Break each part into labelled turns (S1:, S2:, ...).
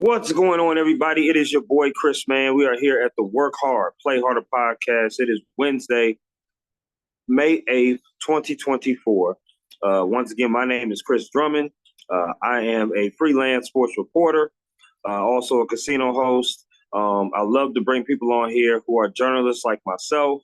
S1: What's going on, everybody? It is your boy Chris, man. We are here at the Work Hard, Play Harder podcast. It is Wednesday, May 8th, 2024. Once again, my name is Chris Drummond. I am a freelance sports reporter, also a casino host. I love to bring people on here who are journalists like myself.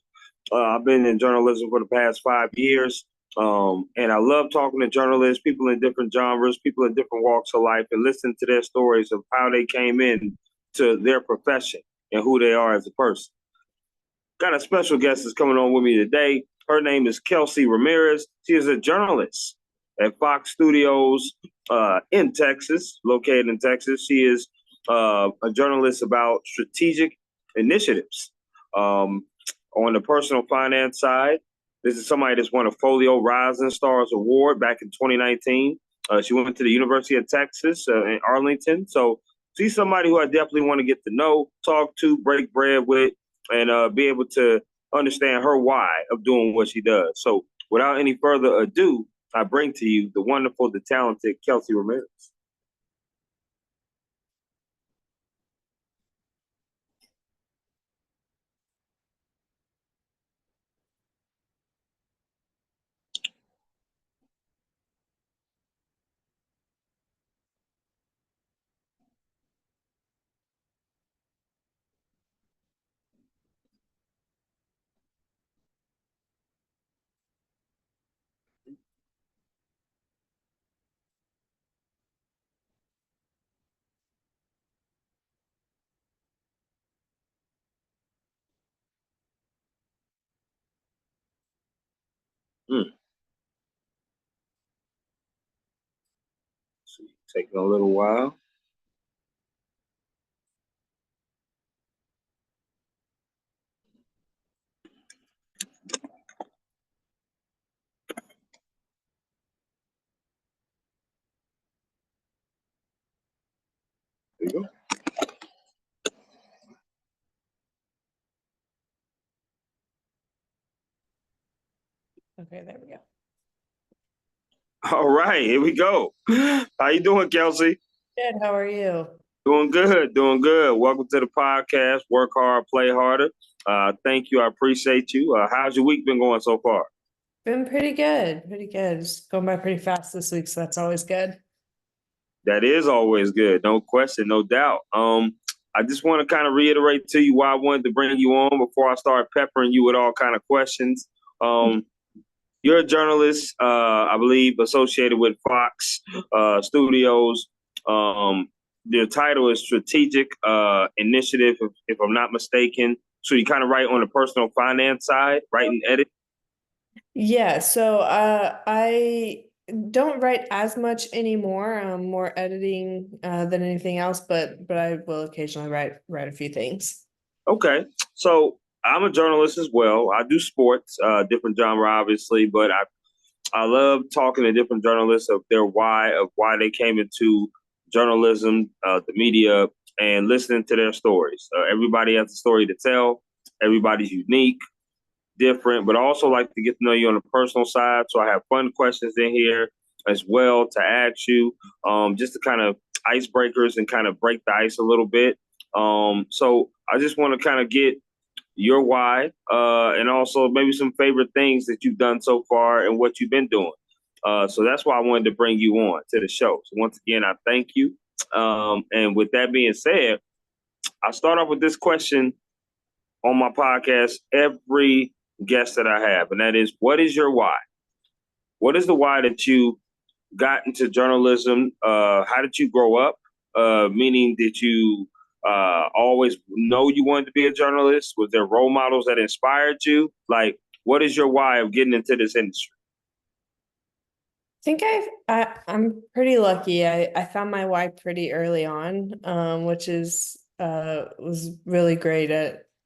S1: I've been in journalism for the past 5 years. And I love talking to journalists, people in different genres, people in different walks of life, and listening to their stories of how they came in to their profession and who they are as a person. Got a special guest that's coming on with me today. Her name is Kelsey Ramirez. She is a journalist at Fox Studios in Texas, located in Texas. She is a journalist about strategic initiatives on the personal finance side. This is somebody that's won a Folio Rising Stars Award back in 2019. She went to the University of Texas in Arlington. So she's somebody who I definitely want to get to know, talk to, break bread with, and be able to understand her why of doing what she does. So without any further ado, I bring to you the wonderful, the talented Kelsey Ramirez. Hmm. So taking a little while. There you go.
S2: Okay, there we go.
S1: All right, here we go. How you doing, Kelsey?
S2: Good. How are you?
S1: Doing good, doing good. Welcome to the podcast. Work hard, play harder. Thank you. I appreciate you. How's your week been going so far?
S2: Been pretty good. Pretty good. It's going by pretty fast this week, so that's always good.
S1: That is always good. No question, no doubt. I just want to kind of reiterate to you why I wanted to bring you on before I start peppering you with all kind of questions. Um, you're a journalist, I believe, associated with Fox Studios. Your title is Strategic Initiative, if I'm not mistaken. So you kind of write on the personal finance side, write and edit.
S2: Yeah, so I don't write as much anymore. I'm more editing than anything else, but I will occasionally write a few things.
S1: Okay, so I'm a journalist as well. I do sports, different genre, obviously, but I love talking to different journalists of their why, of why they came into journalism, the media, and listening to their stories. Everybody has a story to tell. Everybody's unique, different, but I also like to get to know you on the personal side. So I have fun questions in here as well to ask you, just to kind of icebreakers and kind of break the ice a little bit. So I just want to kind of get your why, and also maybe some favorite things that you've done so far and what you've been doing. So that's why I wanted to bring you on to the show. So once again, I thank you. And with that being said, I start off with this question on my podcast every guest that I have, and that is, what is your why? What is the why that you got into journalism? How did you grow up? Meaning, did you always know you wanted to be a journalist? Was there role models that inspired you? Like, what is your why of getting into this industry?
S2: Think I'm pretty lucky. I found my why pretty early on, which is was really great.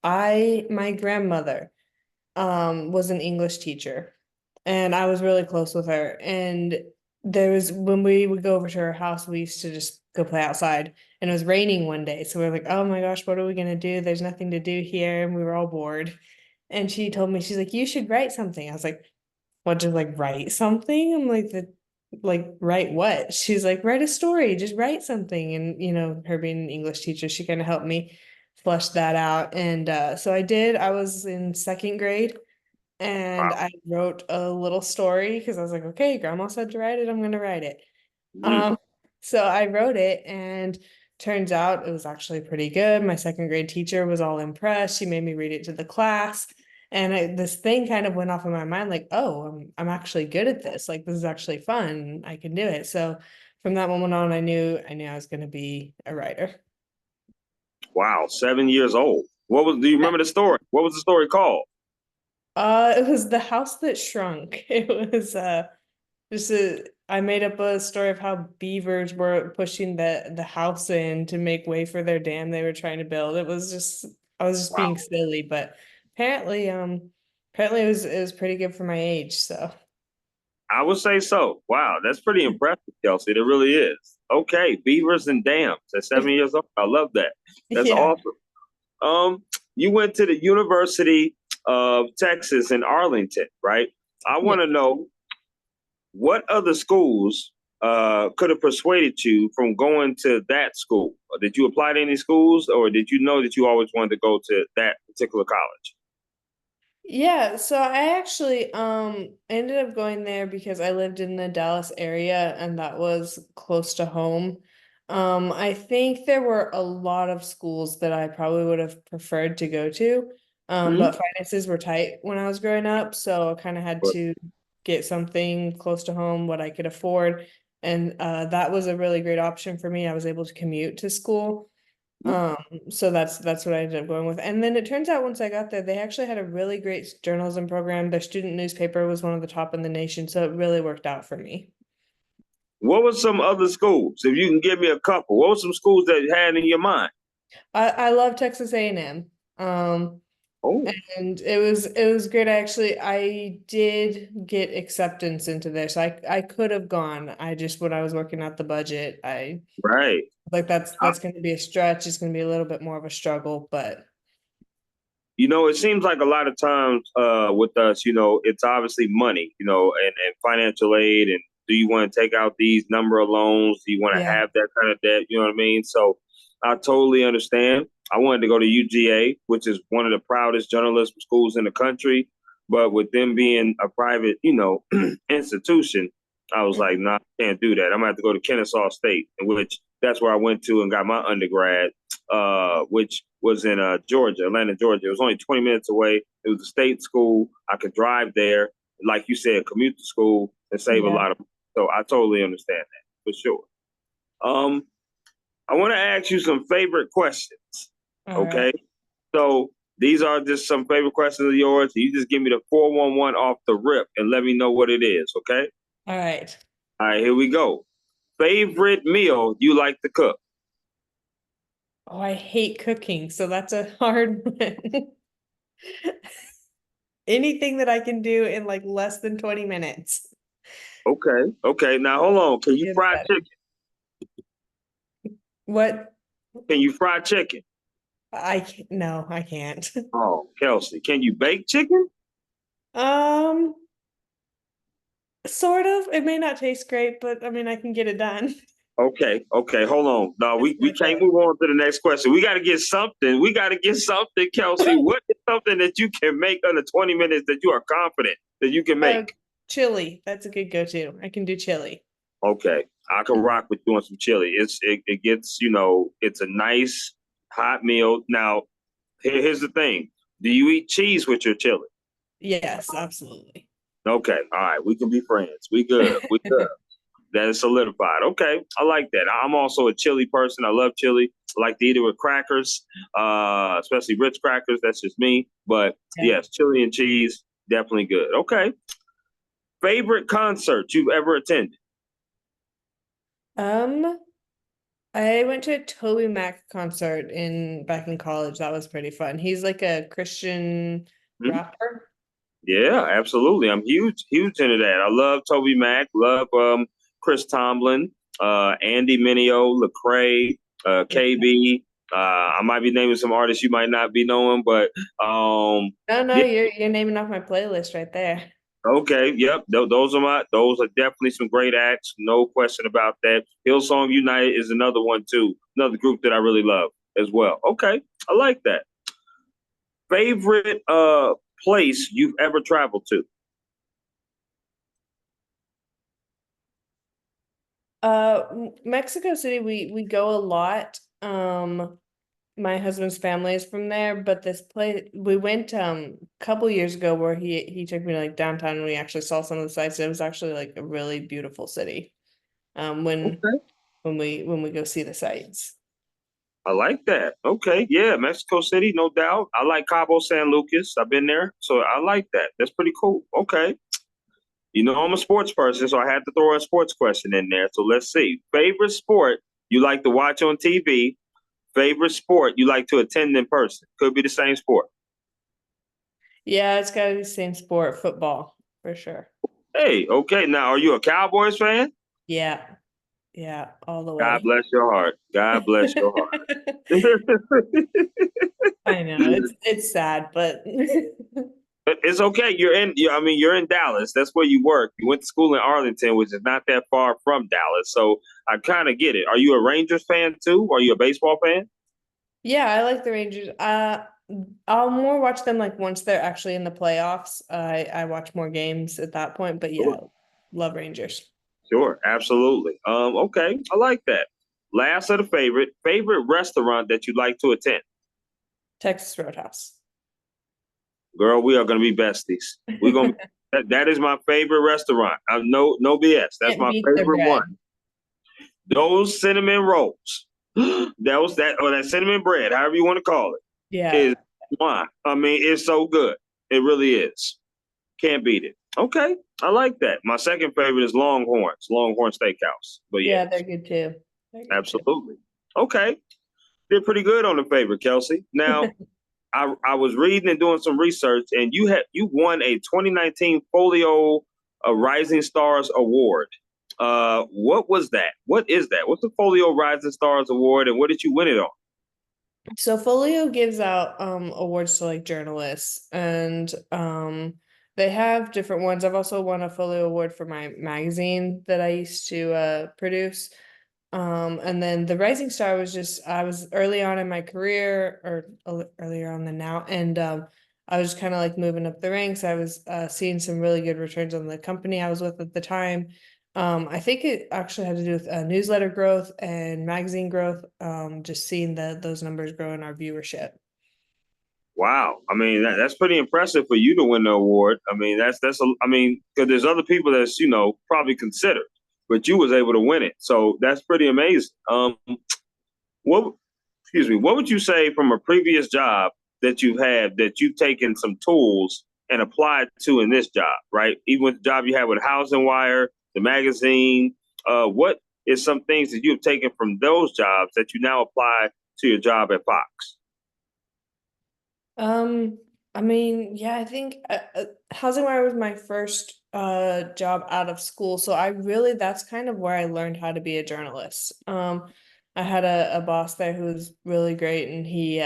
S2: My grandmother was an English teacher, and I was really close with her. And there was when we would go over to her house, we used to just go play outside, and it was raining one day. So we were like, "Oh my gosh, what are we gonna do? There's nothing to do here," and we were all bored. And she told me, she's like, "You should write something." I was like, "What, just like write something?" I'm like, like, write what? She's like, write a story, just write something. And, her being an English teacher, she kind of helped me flush that out. And so I did. I was in second grade and
S1: Wow.
S2: I wrote a little story because I was like, okay, grandma said to write it, I'm gonna write it.
S1: Mhm.
S2: Um, so I wrote it and turns out it was actually pretty good. My second grade teacher was all impressed. She made me read it to the class. And this thing kind of went off in my mind, like, oh, I'm actually good at this. Like, this is actually fun. I can do it. So from that moment on, I knew I was going to be a writer.
S1: Wow, 7 years old. Do you remember the story? What was the story called?
S2: It was The House That Shrunk. It was just I made up a story of how beavers were pushing the house in to make way for their dam they were trying to build. I was just being
S1: Wow.
S2: silly, but apparently apparently it was pretty good for my age, so
S1: I would say so. Wow, that's pretty impressive, Kelsey. It really is. Okay, beavers and dams at 7 years old. I love that. That's
S2: yeah.
S1: awesome. Um, you went to the University of Texas in Arlington, right? I
S2: Yeah.
S1: want to know what other schools could have persuaded you from going to that school? Did you apply to any schools, or did you know that you always wanted to go to that particular college?
S2: Yeah, so I actually ended up going there because I lived in the Dallas area and that was close to home. I think there were a lot of schools that I probably would have preferred to go to.
S1: Hmm.
S2: But finances were tight when I was growing up, so I kind of had to get something close to home what I could afford. And that was a really great option for me. I was able to commute to school. Um, so that's what I ended up going with. And then it turns out once I got there, they actually had a really great journalism program. Their student newspaper was one of the top in the nation, so it really worked out for me.
S1: What were some other schools? If you can give me a couple, what were some schools that you had in your mind?
S2: I love Texas A&M.
S1: Oh,
S2: And it was great. I did get acceptance into there. So I could have gone. I just when I was working out the budget, I
S1: right.
S2: like that's
S1: I,
S2: that's gonna be a stretch. It's gonna be a little bit more of a struggle, but
S1: it seems like a lot of times with us, it's obviously money, and financial aid. And do you want to take out these number of loans? Do you want to
S2: yeah.
S1: have that kind of debt? You know what I mean? So I totally understand. I wanted to go to UGA, which is one of the proudest journalism schools in the country. But with them being a private, institution, I was like, nah, I can't do that. I'm gonna have to go to Kennesaw State, which that's where I went to and got my undergrad, which was in Georgia, Atlanta, Georgia. It was only 20 minutes away. It was a state school. I could drive there, like you said, commute to school and save a
S2: Yeah.
S1: lot of money. So I totally understand that for sure. Um, I want to ask you some favorite questions.
S2: All right.
S1: Okay, so these are just some favorite questions of yours. You just give me the 411 off the rip and let me know what it is. Okay.
S2: All right.
S1: All right, here we go. Favorite meal you like to cook?
S2: Oh, I hate cooking, so that's a hard one. Anything that I can do in like less than 20 minutes.
S1: Okay. Okay. Now hold on. Can you
S2: Is
S1: fry
S2: better.
S1: chicken?
S2: What?
S1: Can you fry chicken?
S2: No, I can't.
S1: Oh, Kelsey, can you bake chicken?
S2: Um, sort of. It may not taste great, but I mean, I can get it done.
S1: Okay, okay, hold on. No,
S2: It's
S1: we
S2: worth
S1: can't
S2: it.
S1: move on to the next question. We got to get something. We got to get something, Kelsey. What is something that you can make under 20 minutes that you are confident that you can
S2: Uh,
S1: make?
S2: chili. That's a good go-to. I can do chili.
S1: Okay, I can rock with doing some chili. It gets, it's a nice hot meal. Now, here's the thing. Do you eat cheese with your chili?
S2: Yes, absolutely.
S1: Okay, all right, we can be friends. We good. We good. That is solidified. Okay, I like that. I'm also a chili person. I love chili. I like to eat it with crackers, especially Ritz crackers. That's just me. But
S2: Yeah.
S1: yes, chili and cheese, definitely good. Okay. Favorite concert you've ever attended?
S2: Um, I went to a Toby Mac concert in back in college. That was pretty fun. He's like a Christian
S1: Hmm?
S2: rapper.
S1: Yeah, absolutely. I'm huge, huge into that. I love Toby Mac. Love Chris Tomlin, Andy Mineo, Lecrae, KB. I might be naming some artists you might not be knowing, but
S2: No, no,
S1: yeah.
S2: you're naming off my playlist right there.
S1: Okay, yep. Those are definitely some great acts. No question about that. Hillsong United is another one too. Another group that I really love as well. Okay, I like that. Favorite place you've ever traveled to?
S2: Mexico City, we go a lot. My husband's family is from there, but this place we went a couple years ago where he took me to like downtown and we actually saw some of the sights. It was actually like a really beautiful city. When
S1: Okay.
S2: when we go see the sights.
S1: I like that. Okay, yeah, Mexico City, no doubt. I like Cabo San Lucas. I've been there, so I like that. That's pretty cool. Okay. You know, I'm a sports person, so I had to throw a sports question in there. So let's see. Favorite sport you like to watch on TV? Favorite sport you like to attend in person? Could be the same sport.
S2: Yeah, it's gotta be the same sport, football, for sure.
S1: Hey, okay. Now, are you a Cowboys fan?
S2: Yeah, yeah, all the
S1: God
S2: way.
S1: bless your heart. God bless your heart.
S2: I know it's sad, but
S1: But it's okay. I mean, you're in Dallas. That's where you work. You went to school in Arlington, which is not that far from Dallas. So I kind of get it. Are you a Rangers fan too? Are you a baseball fan?
S2: yeah, I like the Rangers. I'll more watch them like once they're actually in the playoffs. I watch more games at that point, but yeah,
S1: Sure.
S2: love Rangers.
S1: Sure, absolutely. Okay, I like that. Last of the favorite restaurant that you like to attend.
S2: Texas Roadhouse.
S1: Girl, we are gonna be besties. We're gonna that is my favorite restaurant. No BS. That's
S2: Can't
S1: my
S2: beat their
S1: favorite one.
S2: bread.
S1: Those cinnamon rolls. That cinnamon bread, however you want to call it,
S2: Yeah.
S1: is why. I mean, it's so good. It really is. Can't beat it. Okay, I like that. My second favorite is Longhorn Steakhouse. But yeah,
S2: Yeah, they're good too. They're good too.
S1: absolutely. Okay, did pretty good on the favorite, Kelsey. Now, I was reading and doing some research, and you won a 2019 Folio Rising Stars Award. What was that? What is that? What's the Folio Rising Stars Award, and what did you win it on?
S2: So Folio gives out awards to like journalists and they have different ones. I've also won a Folio award for my magazine that I used to produce. And then the Rising Star was just I was early on in my career or earlier on than now and I was kind of like moving up the ranks. I was seeing some really good returns on the company I was with at the time. I think it actually had to do with newsletter growth and magazine growth. Just seeing those numbers grow in our viewership.
S1: Wow, I mean that's pretty impressive for you to win the award. I mean I mean because there's other people that's probably considered, but you was able to win it, so that's pretty amazing. What what would you say from a previous job that you've had that you've taken some tools and applied to in this job, right? Even with the job you had with Housing Wire, the magazine, what is some things that you have taken from those jobs that you now apply to your job at Fox?
S2: Um, I mean, yeah, I think Housing Wire was my first job out of school, so I really that's kind of where I learned how to be a journalist. I had a boss there who was really great, and he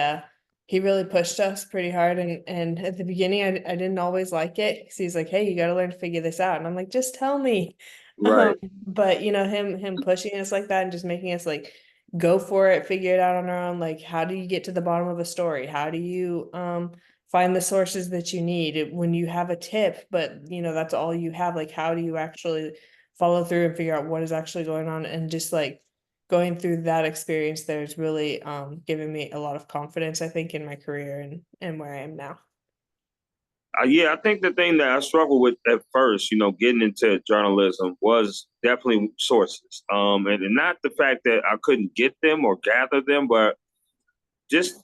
S2: really pushed us pretty hard. And at the beginning, I didn't always like it because he's like, "Hey, you got to learn to figure this out," and I'm like, "Just tell me." Um,
S1: Right.
S2: but him pushing us like that and just making us like go for it, figure it out on our own. Like, how do you get to the bottom of a story? How do you find the sources that you need when you have a tip, but that's all you have? Like, how do you actually follow through and figure out what is actually going on? And just like going through that experience there's really given me a lot of confidence, I think, in my career and where I am now.
S1: Yeah, I think the thing that I struggled with at first, getting into journalism was definitely sources. And not the fact that I couldn't get them or gather them, but just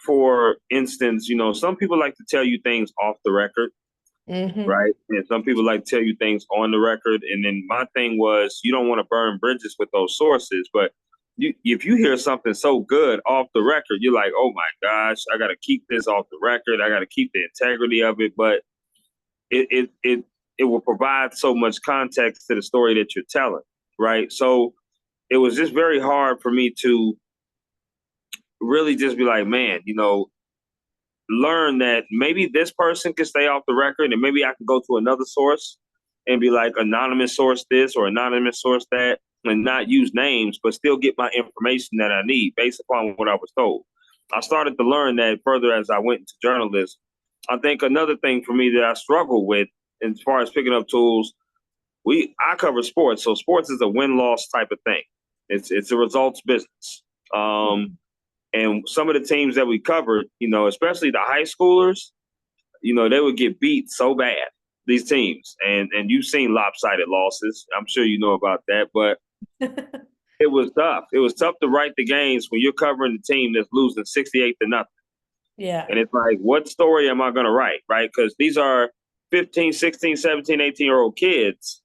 S1: for instance, some people like to tell you things off the record,
S2: Hmm.
S1: right? And some people like to tell you things on the record. And then my thing was, you don't want to burn bridges with those sources, but if you hear something so good off the record, you're like, oh my gosh, I got to keep this off the record. I got to keep the integrity of it. But it, it it it will provide so much context to the story that you're telling, right? So it was just very hard for me to really just be like, man, learn that maybe this person can stay off the record and maybe I can go to another source and be like anonymous source this or anonymous source that and not use names, but still get my information that I need based upon what I was told. I started to learn that further as I went into journalism. I think another thing for me that I struggle with as far as picking up tools, I cover sports, so sports is a win-loss type of thing. It's a results business. And some of the teams that we covered, especially the high schoolers, they would get beat so bad, these teams. And you've seen lopsided losses. I'm sure you know about that. But it was tough. It was tough to write the games when you're covering the team that's losing 68-0.
S2: Yeah.
S1: And it's like, what story am I going to write, right? Because these are 15, 16, 17, 18-year-old kids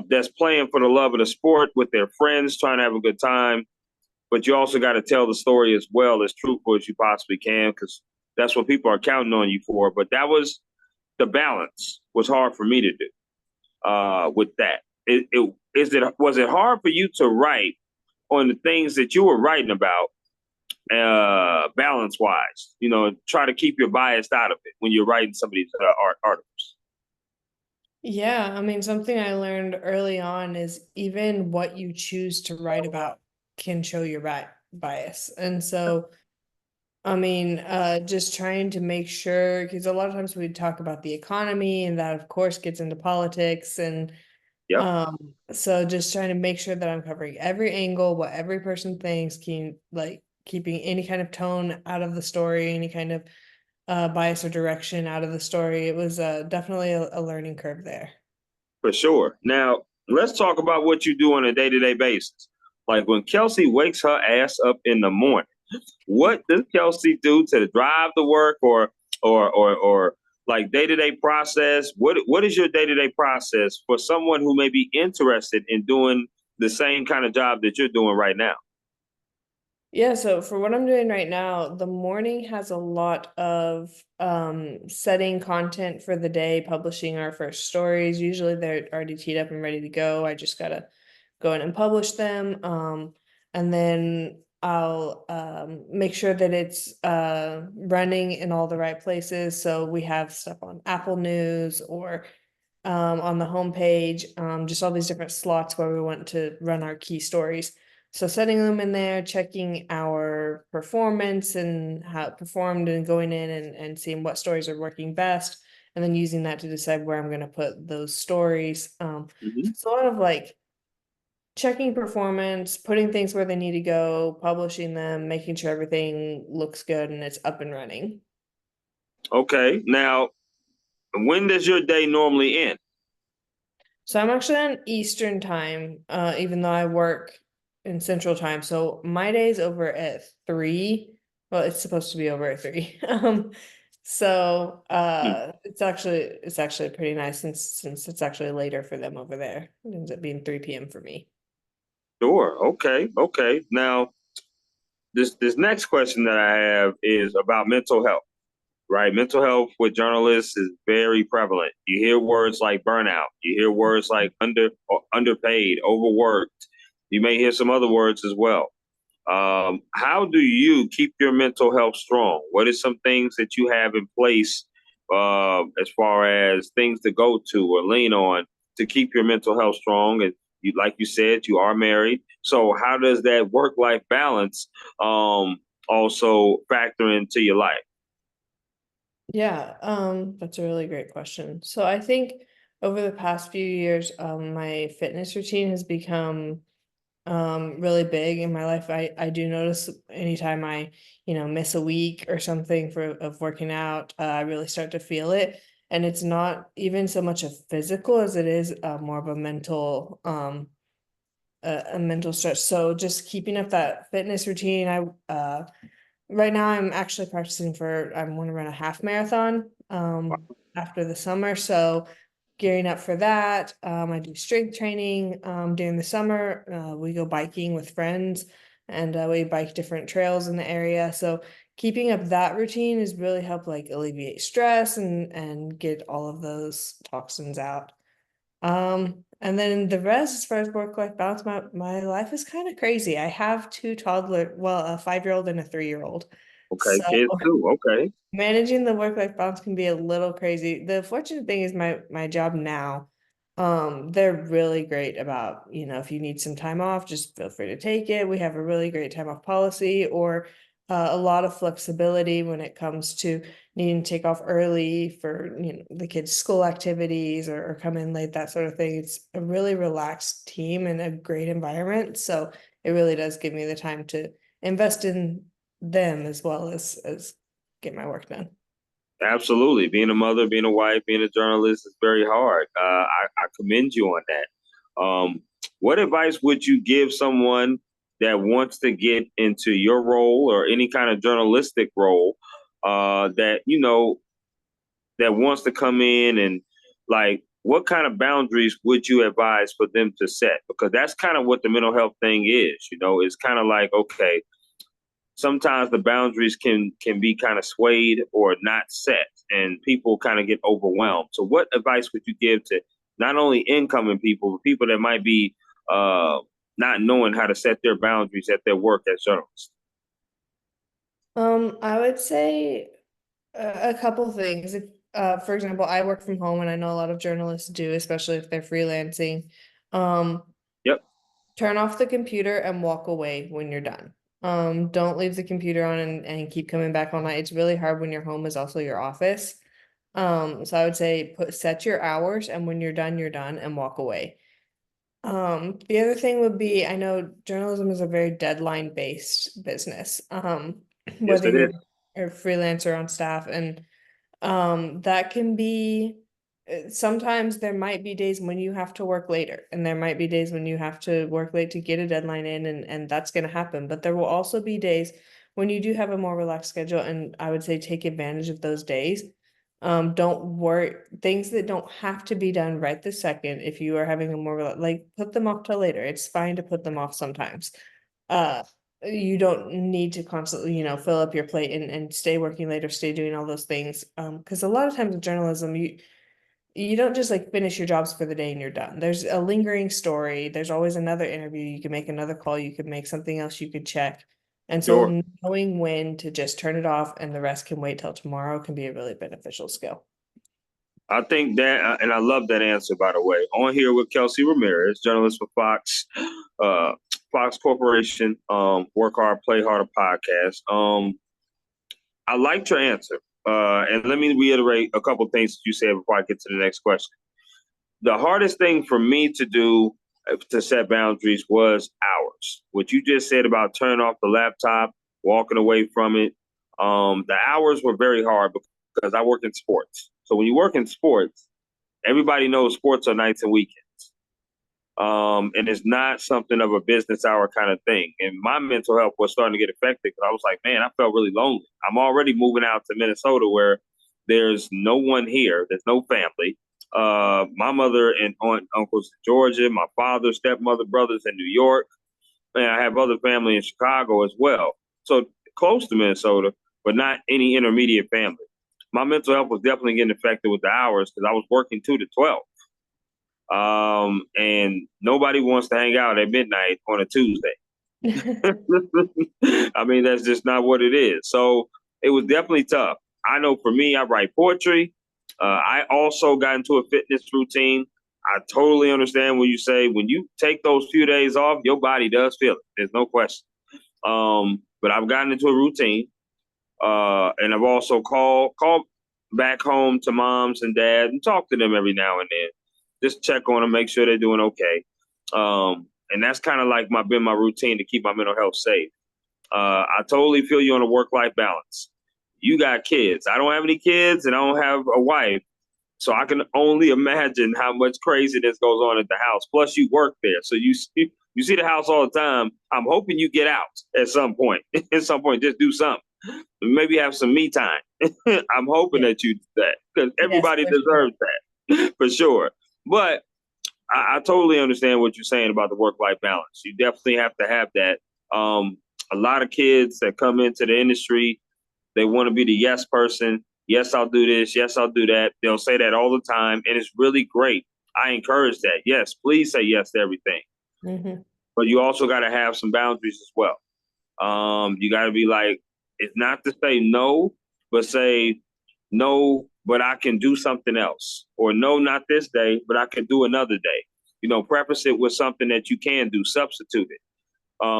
S1: that's playing for the love of the sport with their friends, trying to have a good time. But you also got to tell the story as well as truthful as you possibly can, because that's what people are counting on you for. But that was the balance was hard for me to do with that. Was it hard for you to write on the things that you were writing about balance wise, try to keep your bias out of it when you're writing some of these articles?
S2: Yeah, I mean, something I learned early on is even what you choose to write about can show your bias. And so, I mean, just trying to make sure, because a lot of times we talk about the economy, and that, of course, gets into politics. And
S1: Yep,
S2: so just trying to make sure that I'm covering every angle, what every person thinks, keeping any kind of tone out of the story, any kind of bias or direction out of the story. It was definitely a learning curve there.
S1: for sure. Now, let's talk about what you do on a day-to-day basis. Like when Kelsey wakes her ass up in the morning, what does Kelsey do to drive to work or like day-to-day process? What is your day-to-day process for someone who may be interested in doing the same kind of job that you're doing right now?
S2: Yeah, so for what I'm doing right now, the morning has a lot of setting content for the day, publishing our first stories. Usually they're already teed up and ready to go. I just gotta go in and publish them. And then I'll make sure that it's running in all the right places. So we have stuff on Apple News or on the homepage, just all these different slots where we want to run our key stories. So setting them in there, checking our performance and how it performed, and going in and seeing what stories are working best, and then using that to decide where I'm going to put those stories.
S1: Mm-hmm.
S2: It's a lot of like checking performance, putting things where they need to go, publishing them, making sure everything looks good and it's up and running.
S1: Okay. Now, when does your day normally end?
S2: So I'm actually on Eastern time, even though I work in Central time. So my day's over at 3. Well, it's supposed to be over at 3. So
S1: Hmm.
S2: it's actually pretty nice since it's actually later for them over there. It ends up being 3 p.m. for me.
S1: Sure. Okay. Okay. Now, this next question that I have is about mental health. Right? Mental health with journalists is very prevalent. You hear words like burnout. You hear words like underpaid, overworked. You may hear some other words as well. How do you keep your mental health strong? What are some things that you have in place as far as things to go to or lean on to keep your mental health strong? And like you said, you are married. So how does that work-life balance also factor into your life?
S2: Yeah, that's a really great question. So I think over the past few years, my fitness routine has become really big in my life. I do notice anytime I miss a week or something of working out, I really start to feel it. And it's not even so much a physical as it is more of a mental stress. So just keeping up that fitness routine. I right now I'm actually practicing I want to run a half marathon after the summer. So gearing up for that. I do strength training during the summer. We go biking with friends, and we bike different trails in the area. So keeping up that routine has really helped like alleviate stress and get all of those toxins out. And then the rest, as far as work-life balance, my life is kind of crazy. I have 2 toddler, well, a 5-year-old and a 3-year-old.
S1: Okay,
S2: So
S1: kids too. Okay.
S2: managing the work-life balance can be a little crazy. The fortunate thing is my job now, they're really great about, if you need some time off, just feel free to take it. We have a really great time off policy, or a lot of flexibility when it comes to needing to take off early for, the kids' school activities, or come in late, that sort of thing. It's a really relaxed team and a great environment. So it really does give me the time to invest in them as well as get my work done.
S1: Absolutely. Being a mother, being a wife, being a journalist is very hard. I commend you on that. What advice would you give someone that wants to get into your role or any kind of journalistic role, that, that wants to come in and, like, what kind of boundaries would you advise for them to set? Because that's kind of what the mental health thing is. It's kind of like, okay, sometimes the boundaries can be kind of swayed or not set, and people kind of get overwhelmed. So what advice would you give to not only incoming people, but people that might be not knowing how to set their boundaries at their work as journalists?
S2: I would say a couple things. For example, I work from home, and I know a lot of journalists do, especially if they're freelancing. Um,
S1: Yep.
S2: Turn off the computer and walk away when you're done. Don't leave the computer on and keep coming back all night. It's really hard when your home is also your office. So I would say set your hours, and when you're done and walk away. The other thing would be, I know journalism is a very deadline based business.
S1: Yes,
S2: Whether
S1: it
S2: you're
S1: is.
S2: a freelancer on staff, and that can be, sometimes there might be days when you have to work later, and there might be days when you have to work late to get a deadline in, and that's going to happen. But there will also be days when you do have a more relaxed schedule, and I would say take advantage of those days. Don't worry, things that don't have to be done right this second. If you are having a more like, put them off till later. It's fine to put them off sometimes. Uh, you don't need to constantly, fill up your plate and stay working late or stay doing all those things. Because a lot of times in journalism, you don't just like finish your jobs for the day and you're done. There's a lingering story. There's always another interview. You can make another call. You could make something else you could check. And
S1: Sure.
S2: so knowing when to just turn it off and the rest can wait till tomorrow can be a really beneficial skill.
S1: I think that, and I love that answer, by the way. On here with Kelsey Ramirez, journalist for uh, Fox Corporation, Work Hard, Play Harder podcast. I liked your answer. And let me reiterate a couple things that you said before I get to the next question. The hardest thing for me to do, to set boundaries, was hours. What you just said about turning off the laptop, walking away from it. The hours were very hard because I work in sports. So when you work in sports, everybody knows sports are nights and weekends. And it's not something of a business hour kind of thing. And my mental health was starting to get affected because I was like, man, I felt really lonely. I'm already moving out to Minnesota where there's no one here. There's no family. My mother and aunt, uncles in Georgia, my father, stepmother, brothers in New York, and I have other family in Chicago as well. So close to Minnesota, but not any intermediate family. My mental health was definitely getting affected with the hours because I was working 2 to 12. And nobody wants to hang out at midnight on a Tuesday. I mean, that's just not what it is. So it was definitely tough. I know for me, I write poetry. I also got into a fitness routine. I totally understand when you say when you take those few days off, your body does feel it. There's no question. But I've gotten into a routine, and I've also called back home to moms and dads and talk to them every now and then. Just check on them, make sure they're doing okay. And that's kind of like been my routine to keep my mental health safe. I totally feel you on a work-life balance. You got kids. I don't have any kids, and I don't have a wife. So I can only imagine how much craziness goes on at the house. Plus, you work there, so you see the house all the time. I'm hoping you get out at some point. At some point, just do something. Maybe have some me time. I'm hoping
S2: Yeah.
S1: that you do that because
S2: Yes,
S1: everybody
S2: for sure.
S1: deserves that for sure. But I totally understand what you're saying about the work-life balance. You definitely have to have that. A lot of kids that come into the industry, they want to be the yes person. Yes, I'll do this. Yes, I'll do that. They'll say that all the time, and it's really great. I encourage that. Yes, please say yes to everything.
S2: Mhm.
S1: But you also got to have some boundaries as well. You got to be like, It's not to say no, but say no, but I can do something else. Or no, not this day, but I can do another day. Preface it with something that you can do, substitute it.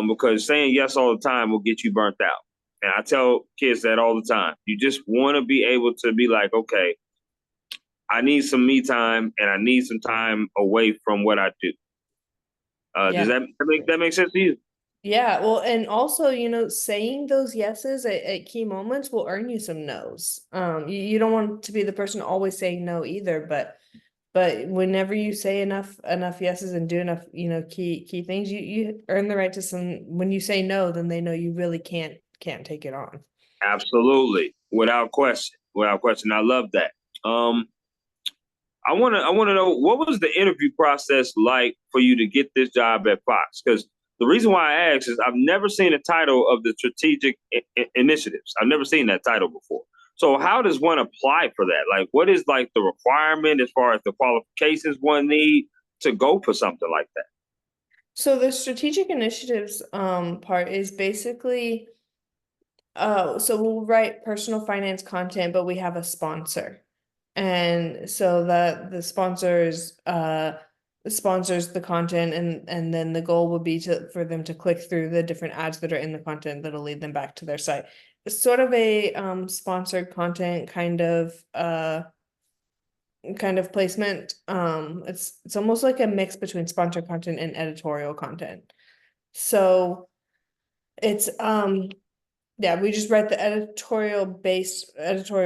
S1: Because saying yes all the time will get you burnt out. And I tell kids that all the time. You just want to be able to be like, okay, I need some me time and I need some time away from what I do.
S2: Yeah.
S1: Does that make sense to you?
S2: Yeah, well, and also, saying those yeses at key moments will earn you some no's. You don't want to be the person always saying no either, but whenever you say enough yeses and do enough, key things, you earn the right to some. When you say no, then they know you really can't take it on.
S1: Absolutely, without question, without question. I love that. I want to know, what was the interview process like for you to get this job at Fox? Because the reason why I ask is I've never seen a title of the strategic initiatives. I've never seen that title before. So how does one apply for that? Like, what is like the requirement as far as the qualifications one need to go for something like that?
S2: So the strategic initiatives part is basically so we'll write personal finance content, but we have a sponsor. And so that the sponsors the content, and then the goal would be for them to click through the different ads that are in the content that'll lead them back to their site. It's sort of a sponsored content kind of placement. It's almost like a mix between sponsored content and editorial content. So it's yeah, we just write the editorial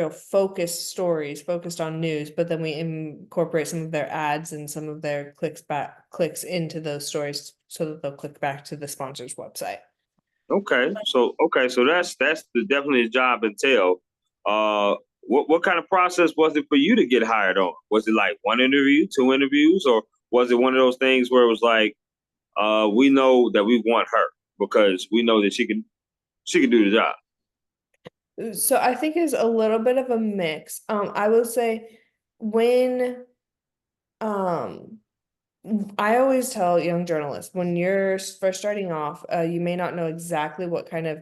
S2: focused stories focused on news, but then we incorporate some of their ads and some of their clicks into those stories so that they'll click back to the sponsor's website.
S1: So that's definitely a job entail. What kind of process was it for you to get hired on? Was it like one interview, two interviews, or was it one of those things where it was like, we know that we want her because we know that she can do the job?
S2: So I think it's a little bit of a mix. I would say when I always tell young journalists, when you're first starting off, you may not know exactly what kind of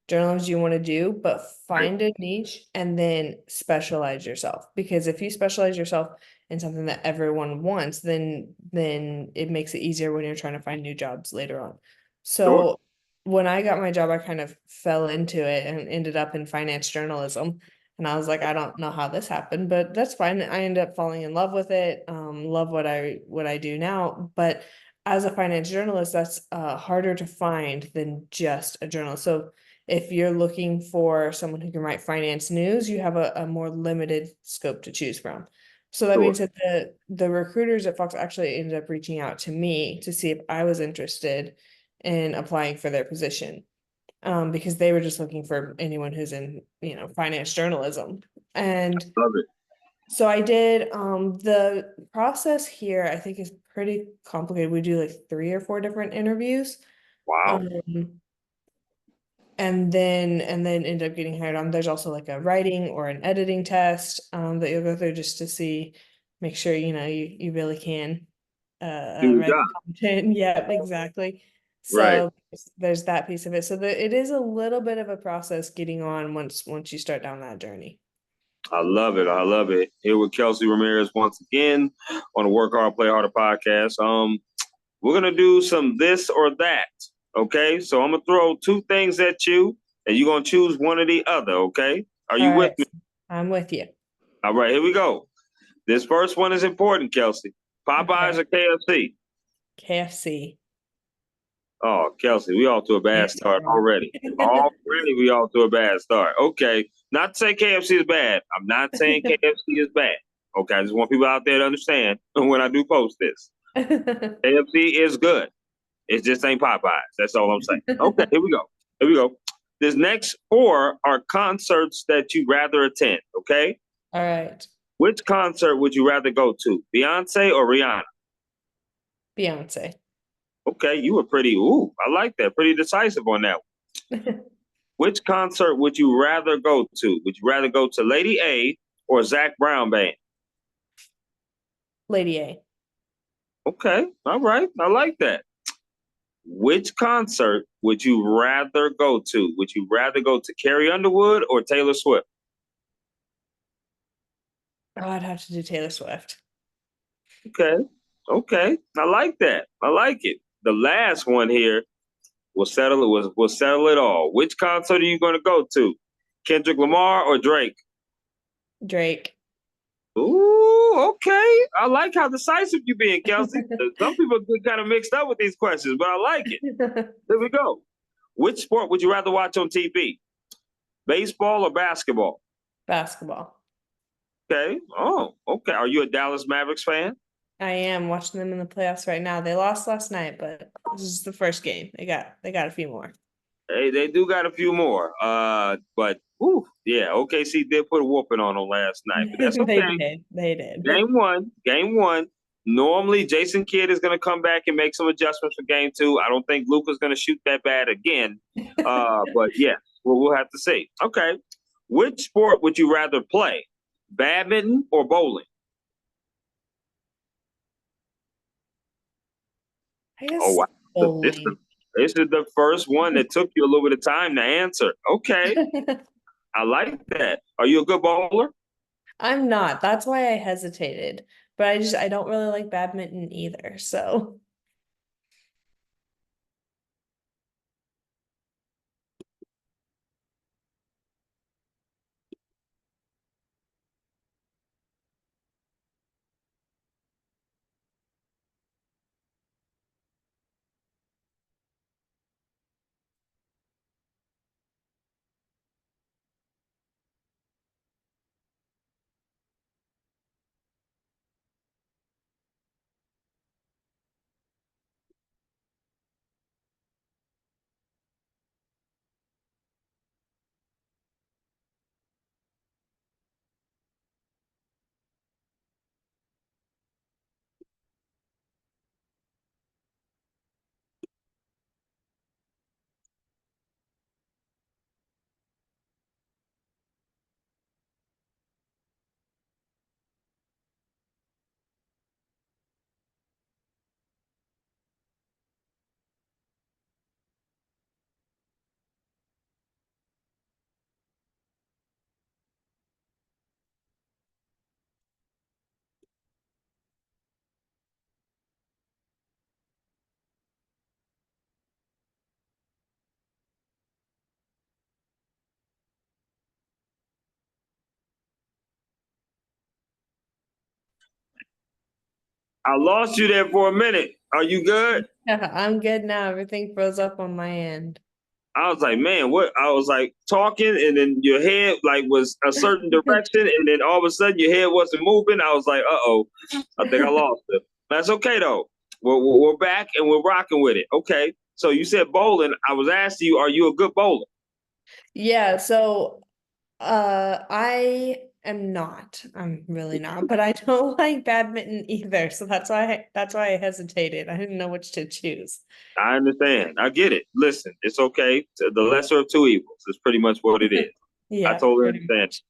S2: journalism you want to do, but find a niche and then specialize yourself. Because if you specialize yourself in something that everyone wants, then it makes it easier when you're trying to find new jobs later on.
S1: Sure.
S2: So when I got my job, I kind of fell into it and ended up in finance journalism. And I was like, I don't know how this happened, but that's fine. I ended up falling in love with it. Love what I do now. But as a finance journalist, that's harder to find than just a journalist. So if you're looking for someone who can write finance news, you have a more limited scope to choose from. So that being said, the recruiters at Fox actually ended up reaching out to me to see if I was interested in applying for their position. Because they were just looking for anyone who's in, finance journalism. And
S1: Love it.
S2: so I did. The process here, I think, is pretty complicated. We do like 3 or 4 different interviews.
S1: Wow.
S2: And then end up getting hired on. There's also like a writing or an editing test that you'll go through just to make sure you really can
S1: Do the
S2: write
S1: job.
S2: the content. Yeah, exactly.
S1: Right.
S2: So there's that piece of it. So it is a little bit of a process getting on once you start down that journey.
S1: I love it. I love it. Here with Kelsey Ramirez once again on the Work Hard, Play Harder podcast. We're gonna do some this or that. Okay, so I'm gonna throw 2 things at you, and you're gonna choose one or the other. Okay, are
S2: All
S1: you with
S2: right,
S1: me?
S2: I'm with you.
S1: All right, here we go. This first one is important, Kelsey. Popeyes
S2: Okay.
S1: or KFC?
S2: KFC.
S1: Oh, Kelsey, we off to a bad
S2: Hands
S1: start
S2: down.
S1: already. Already, we off to a bad start. Okay, not to say KFC is bad. I'm not saying KFC is bad. Okay, I just want people out there to understand when I do post this. KFC is good. It just ain't Popeyes. That's all I'm saying. Okay, here we go. Here we go. This next 4 are concerts that you rather attend. Okay,
S2: All right.
S1: which concert would you rather go to, Beyonce or Rihanna?
S2: Beyonce.
S1: Okay, you were pretty. Ooh, I like that. Pretty decisive on that one. Which concert would you rather go to? Would you rather go to Lady A or Zach Brown Band?
S2: Lady A.
S1: Okay, all right. I like that. Which concert would you rather go to? Would you rather go to Carrie Underwood or Taylor Swift?
S2: Oh, I'd have to do Taylor Swift.
S1: Okay. Okay. I like that. I like it. The last one here will settle it. Will settle it all. Which concert are you going to go to? Kendrick Lamar or Drake?
S2: Drake.
S1: Ooh, okay. I like how decisive you being, Kelsey. Some people get kind of mixed up with these questions, but I like it. Here we go. Which sport would you rather watch on TV? Baseball or basketball?
S2: Basketball.
S1: Okay. Oh, okay. Are you a Dallas Mavericks fan?
S2: I am watching them in the playoffs right now. They lost last night, but this is the first game. They got a few more.
S1: They do got a few more. But yeah, OKC did put a whooping on them last night, but that's
S2: They
S1: okay.
S2: did. They did.
S1: Game one. Game one. Normally, Jason Kidd is going to come back and make some adjustments for game two. I don't think Luka's going to shoot that bad again. But yeah, we'll have to see. Okay. Which sport would you rather play? Badminton or bowling?
S2: I guess
S1: Oh, wow.
S2: bowling.
S1: This is the first one that took you a little bit of time to answer. Okay. I like that. Are you a good bowler?
S2: I'm not. That's why I hesitated. But I don't really like badminton either. So
S1: I lost you there for a minute. Are you good?
S2: yeah, I'm good now. Everything froze up on my end.
S1: I was like, man, what? I was like talking, and then your head like was a certain direction, and then all of a sudden your head wasn't moving. I was like, oh, I think I lost it. That's okay though. We're back and we're rocking with it. Okay. So you said bowling. I was asking you, are you a good bowler?
S2: Yeah, so I am not. I'm really not, but I don't like badminton either. So that's why I hesitated. I didn't know which to choose.
S1: I understand. I get it. Listen, it's okay. The lesser of two evils is pretty much what it is. I
S2: Yeah,
S1: totally
S2: pretty
S1: understand.
S2: much.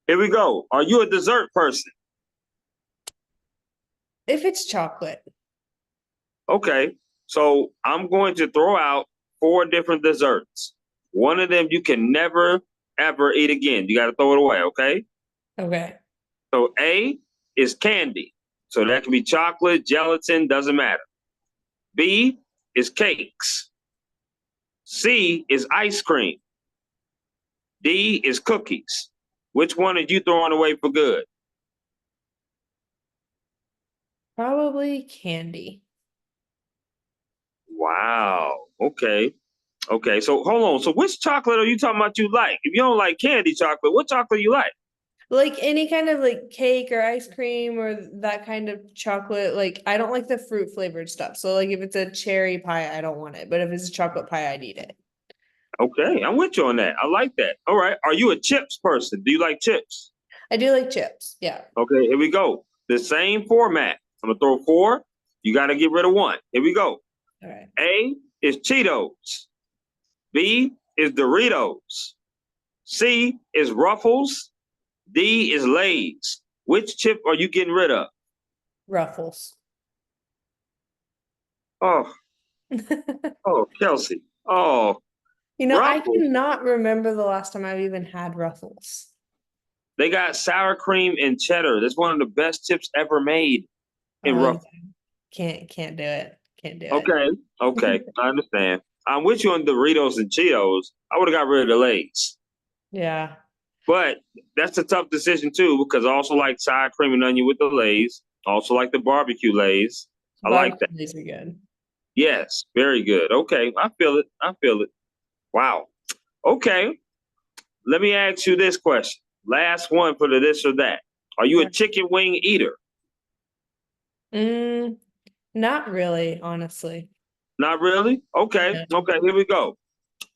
S1: Here we go. Are you a dessert person?
S2: If it's chocolate.
S1: Okay. So I'm going to throw out four different desserts. One of them you can never, ever eat again. You got to throw it away. Okay.
S2: Okay.
S1: So A is candy. So that can be chocolate, gelatin, doesn't matter. B is cakes. C is ice cream. D is cookies. Which one are you throwing away for good?
S2: Probably candy.
S1: Wow. Okay. Okay. So hold on. So which chocolate are you talking about you like? If you don't like candy chocolate, what chocolate you like?
S2: Like any kind of like cake or ice cream or that kind of chocolate. Like I don't like the fruit flavored stuff. So like if it's a cherry pie, I don't want it. But if it's a chocolate pie, I'd eat it.
S1: Okay, I'm with you on that. I like that. All right. Are you a chips person? Do you like chips?
S2: I do like chips. Yeah.
S1: Okay, here we go. The same format. I'm gonna throw four. You got to get rid of one. Here we go.
S2: All right.
S1: A is Cheetos. B is Doritos. C is Ruffles. D is Lay's. Which chip are you getting rid of?
S2: Ruffles.
S1: Oh, Oh, Kelsey. Oh,
S2: You know, I
S1: Ruffles.
S2: cannot remember the last time I've even had Ruffles.
S1: They got sour cream and cheddar. That's one of the best chips ever made in
S2: Oh,
S1: Ruffles.
S2: can't do it. Can't do it.
S1: Okay, okay, I understand. I'm with you on Doritos and Cheetos. I would have got rid of the Lay's,
S2: Yeah.
S1: but that's a tough decision too because I also like sour cream and onion with the Lay's. Also like the barbecue Lay's. I like that.
S2: Barbecues are good.
S1: Yes, very good. Okay, I feel it. I feel it. Wow. Okay, let me ask you this question. Last one for the this or that. Are you a
S2: Sure.
S1: chicken wing eater?
S2: Mm, not really, honestly.
S1: Not really? Okay,
S2: No.
S1: okay, here we go.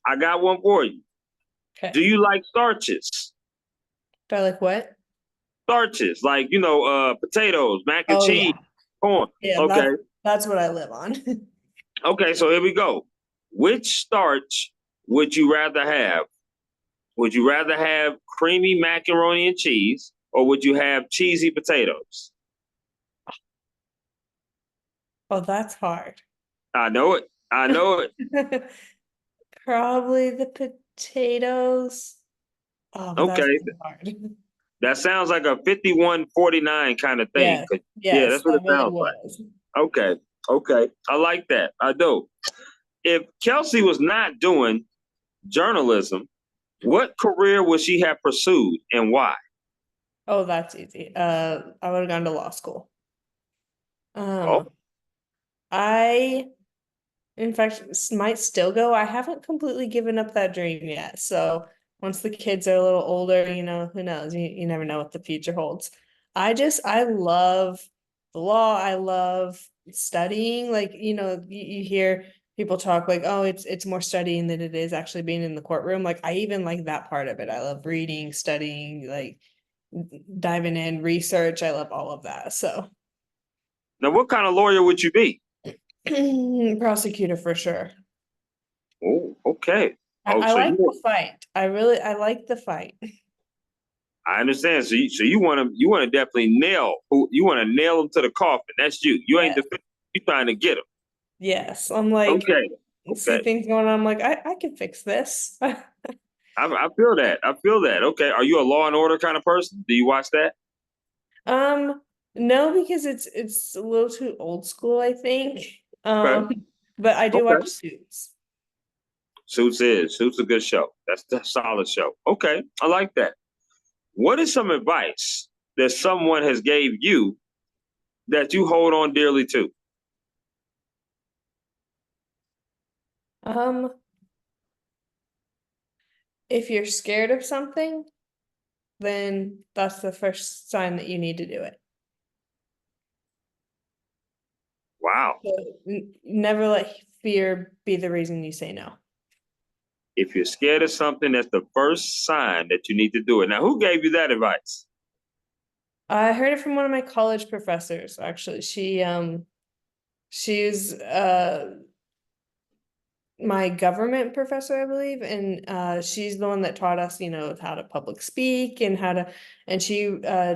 S1: I got one for you. Do
S2: Okay.
S1: you like starches?
S2: Do I like what?
S1: Starches, like, potatoes, mac and
S2: Oh
S1: cheese,
S2: yeah.
S1: corn.
S2: Yeah,
S1: Okay,
S2: that's what I live on.
S1: okay, so here we go. Which starch would you rather have? Would you rather have creamy macaroni and cheese or would you have cheesy potatoes?
S2: Oh, that's hard.
S1: I know it. I know it.
S2: Probably the potatoes. Oh, but that's
S1: Okay,
S2: so hard.
S1: that sounds like a 51-49 kind of thing.
S2: Yes,
S1: 'Yeah,
S2: yes,
S1: that's what
S2: that
S1: it
S2: really
S1: sounds like.
S2: was.
S1: Okay, okay. I like that. I do. If Kelsey was not doing journalism, what career would she have pursued and why?
S2: Oh, that's easy. I would have gone to law school.
S1: Oh,
S2: Um, I, in fact, might still go. I haven't completely given up that dream yet. So once the kids are a little older, who knows? You never know what the future holds. I love the law. I love studying. Like, you hear people talk like, oh, it's more studying than it is actually being in the courtroom. Like, I even like that part of it. I love reading, studying, like diving in, research. I love all of that. So
S1: now what kind of lawyer would you be?
S2: prosecutor for sure.
S1: Oh, okay.
S2: I,
S1: Oh,
S2: I
S1: so
S2: like the fight. I like the fight.
S1: I understand. So you want to definitely nail who you want to nail them to the coffin. That's you. You ain't
S2: Yes.
S1: defending. You trying to get them.
S2: Yes. I'm like,
S1: Okay,
S2: see
S1: okay.
S2: things going on. I'm like, I can fix this.
S1: I feel that. I feel that. Okay. Are you a Law and Order kind of person? Do you watch that?
S2: Um, no, because it's a little too old school, I think.
S1: Okay.
S2: But I do watch
S1: Okay.
S2: Suits.
S1: Suits a good show. That's a solid show. Okay, I like that. What is some advice that someone has gave you that you hold on dearly to?
S2: Um, if you're scared of something, then that's the first sign that you need to do it.
S1: Wow.
S2: So never let fear be the reason you say no.
S1: If you're scared of something, that's the first sign that you need to do it. Now, who gave you that advice?
S2: I heard it from one of my college professors, actually. She's my government professor, I believe, and she's the one that taught us, how to public speak and and she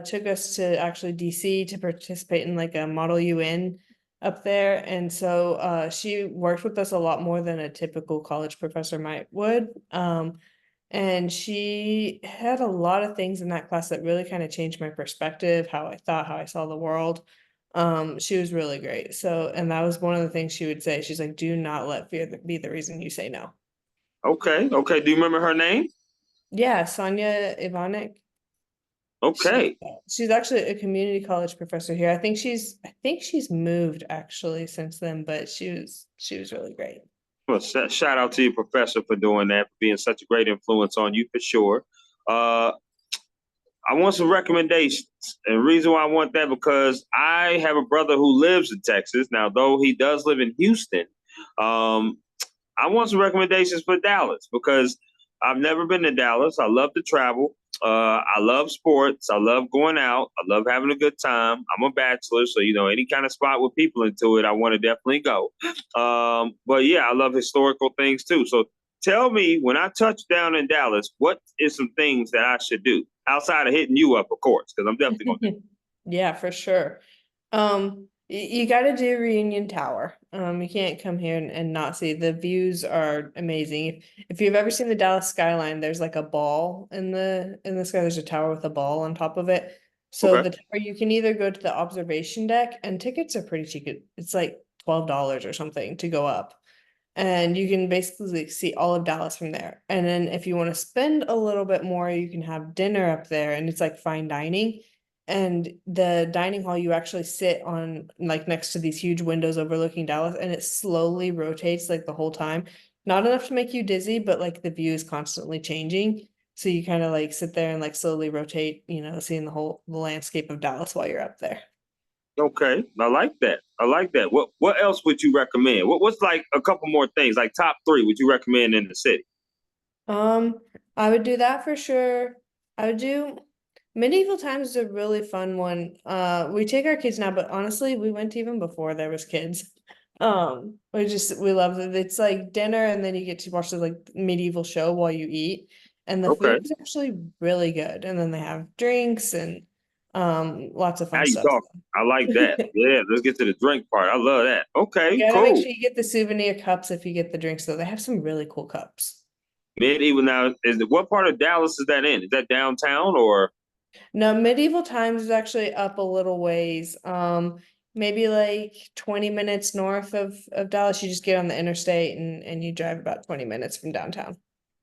S2: took us to actually DC to participate in like a Model UN up there, and so she worked with us a lot more than a typical college professor might would. And she had a lot of things in that class that really kind of changed my perspective, how I thought, how I saw the world. She was really great. So, and that was one of the things she would say. She's like, do not let fear be the reason you say no.
S1: Okay, okay. Do you remember her name?
S2: Yeah, Sonia Ivanek. She
S1: Okay.
S2: she's actually a community college professor here. I think she's moved actually since then, but she was really great.
S1: Well, shout out to your professor for doing that, for being such a great influence on you for sure. Uh, I want some recommendations. And the reason why I want that because I have a brother who lives in Texas. Now, though he does live in Houston, um, I want some recommendations for Dallas because I've never been to Dallas. I love to travel. I love sports. I love going out. I love having a good time. I'm a bachelor, so any kind of spot with people into it, I want to definitely go. But yeah, I love historical things too. So tell me, when I touch down in Dallas, what is some things that I should do outside of hitting you up, of course, because I'm definitely going to.
S2: Yeah, for sure. Um, You got to do Reunion Tower. You can't come here and not see. The views are amazing. If you've ever seen the Dallas skyline, there's like a ball in the sky. There's a tower with a ball on top of it. So
S1: Okay.
S2: the tower, you can either go to the observation deck, and tickets are pretty cheap. It's like $12 or something to go up, and you can basically see all of Dallas from there. And then if you want to spend a little bit more, you can have dinner up there, and it's like fine dining. And the dining hall, you actually sit on like next to these huge windows overlooking Dallas, and it slowly rotates like the whole time. Not enough to make you dizzy, but like the view is constantly changing. So you kind of like sit there and like slowly rotate, seeing the landscape of Dallas while you're up there.
S1: Okay, I like that. I like that. What else would you recommend? What's like a couple more things, like top three, would you recommend in the city?
S2: Um, I would do that for sure. I would do Medieval Times is a really fun one. We take our kids now, but honestly, we went even before there was kids. We love it. It's like dinner and then you get to watch the like medieval show while you eat. And the food
S1: Okay,
S2: is actually really good. And then they have drinks and lots of
S1: now
S2: fun
S1: you
S2: stuff.
S1: talk. I like that. Yeah, let's get to the drink part. I love that.
S2: You
S1: Okay,
S2: gotta make
S1: cool.
S2: sure you get the souvenir cups if you get the drinks, though. They have some really cool cups.
S1: Medieval now is what part of Dallas is that in? Is that downtown or
S2: No, Medieval Times is actually up a little ways. Maybe like 20 minutes north of Dallas. You just get on the interstate and you drive about 20 minutes from downtown.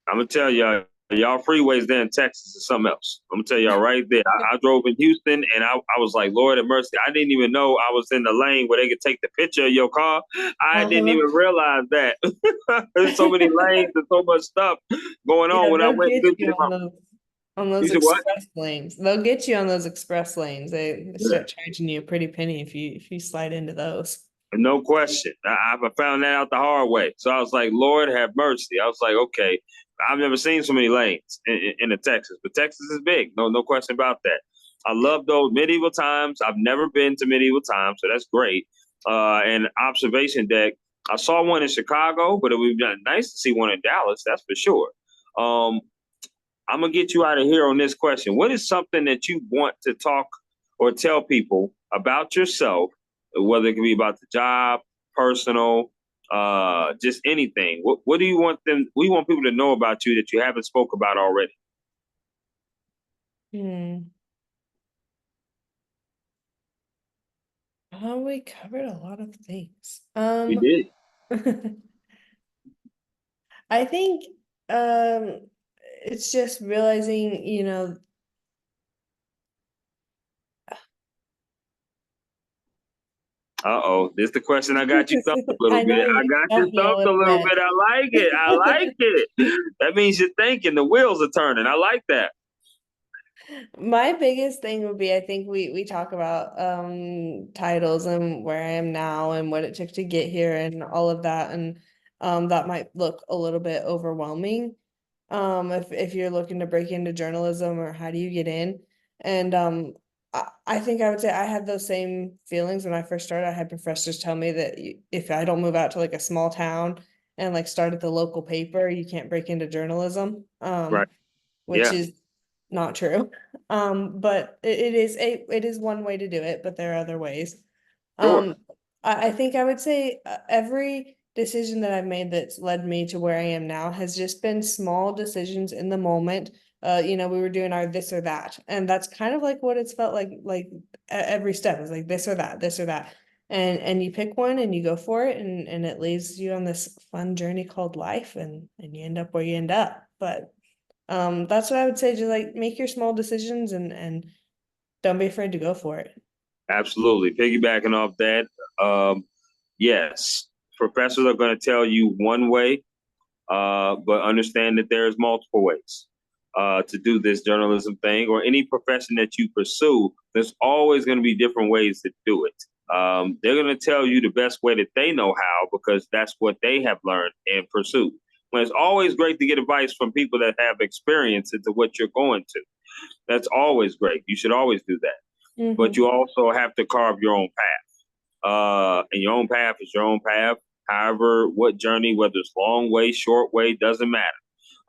S1: I'm gonna tell y'all freeways there in Texas is something else. I'm gonna tell y'all right there. I drove in Houston and I was like, Lord have mercy. I didn't even know I was in the lane where they could take the picture of your car. I didn't
S2: Uh-huh.
S1: even realize that. There's so many lanes and so much stuff going on
S2: Yeah,
S1: when I
S2: they'll
S1: went
S2: get
S1: to
S2: you
S1: get my.
S2: on
S1: You
S2: those
S1: said what?
S2: express lanes. They'll get you on those express lanes. They
S1: Yeah.
S2: start charging you a pretty penny if you slide into those.
S1: No question. I found that out the hard way. So I was like, Lord have mercy. I was like, okay, I've never seen so many lanes in the Texas, but Texas is big. No question about that. I love those medieval times. I've never been to medieval times, so that's great. And observation deck. I saw one in Chicago, but it would be nice to see one in Dallas. That's for sure. Um, I'm gonna get you out of here on this question. What is something that you want to talk or tell people about yourself, whether it can be about the job, personal, just anything? What do you want them? We want people to know about you that you haven't spoke about already.
S2: Hmm. Oh, we covered a lot of things.
S1: We did.
S2: I think it's just realizing,
S1: This is the question I got you stumped a little
S2: I know
S1: bit. I
S2: you
S1: got you
S2: stumped me a
S1: stumped a
S2: little
S1: little
S2: bit.
S1: bit. I like it. I like it. That means you're thinking. The wheels are turning. I like that.
S2: My biggest thing would be I think we talk about titles and where I am now and what it took to get here and all of that, and that might look a little bit overwhelming if you're looking to break into journalism or how do you get in. And I think I would say I had those same feelings when I first started. I had professors tell me that if I don't move out to like a small town and like start at the local paper, you can't break into journalism.
S1: Right.
S2: Which
S1: Yeah.
S2: is not true. But it is one way to do it, but there are other ways.
S1: Sure.
S2: Um, I think I would say every decision that I've made that's led me to where I am now has just been small decisions in the moment. We were doing our this or that, and that's kind of like what it's felt like every step is like this or that, this or that. And you pick one and you go for it, and it leads you on this fun journey called life, and you end up where you end up. But that's what I would say. Just like make your small decisions and don't be afraid to go for it.
S1: Absolutely. Piggybacking off that, yes, professors are going to tell you one way, but understand that there's multiple ways to do this journalism thing or any profession that you pursue. There's always going to be different ways to do it. They're going to tell you the best way that they know how because that's what they have learned and pursued. When it's always great to get advice from people that have experience into what you're going to. That's always great. You should always do that. But
S2: Hmm.
S1: you also have to carve your own path. And your own path is your own path. However, what journey, whether it's long way, short way, doesn't matter.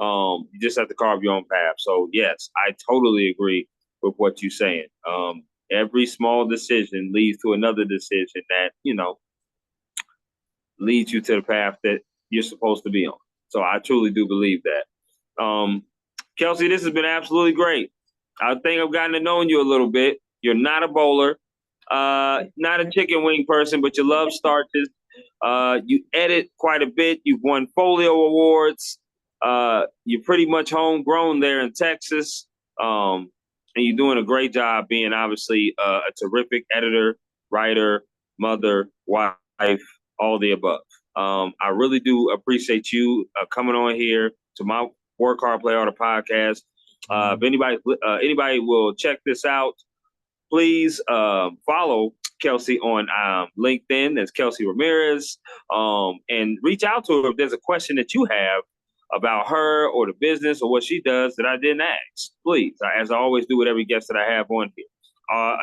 S1: You just have to carve your own path. So yes, I totally agree with what you're saying. every small decision leads to another decision that, leads you to the path that you're supposed to be on. So I truly do believe that. Kelsey, this has been absolutely great. I think I've gotten to know you a little bit. You're not a bowler, not a chicken wing person, but you love starches. You edit quite a bit. You've won Folio Awards. You're pretty much homegrown there in Texas. And you're doing a great job being obviously a terrific editor, writer, mother, wife, all the above. I really do appreciate you coming on here to my Work Hard, Play Harder podcast. If anybody will check this out, please follow Kelsey on LinkedIn. That's Kelsey Ramirez. And reach out to her if there's a question that you have about her or the business or what she does that I didn't ask. Please, as I always do with every guest that I have on here.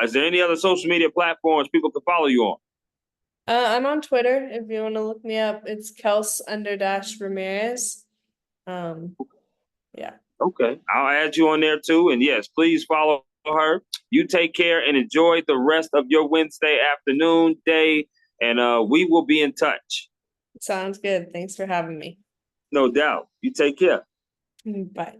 S1: Is there any other social media platforms people can follow you on?
S2: I'm on Twitter. If you want to look me up, it's Kels_Ramirez. Yeah.
S1: Okay, I'll add you on there too. And yes, please follow her. You take care and enjoy the rest of your Wednesday afternoon, day, and we will be in touch.
S2: Sounds good. Thanks for having me.
S1: No doubt. You take care.
S2: Bye.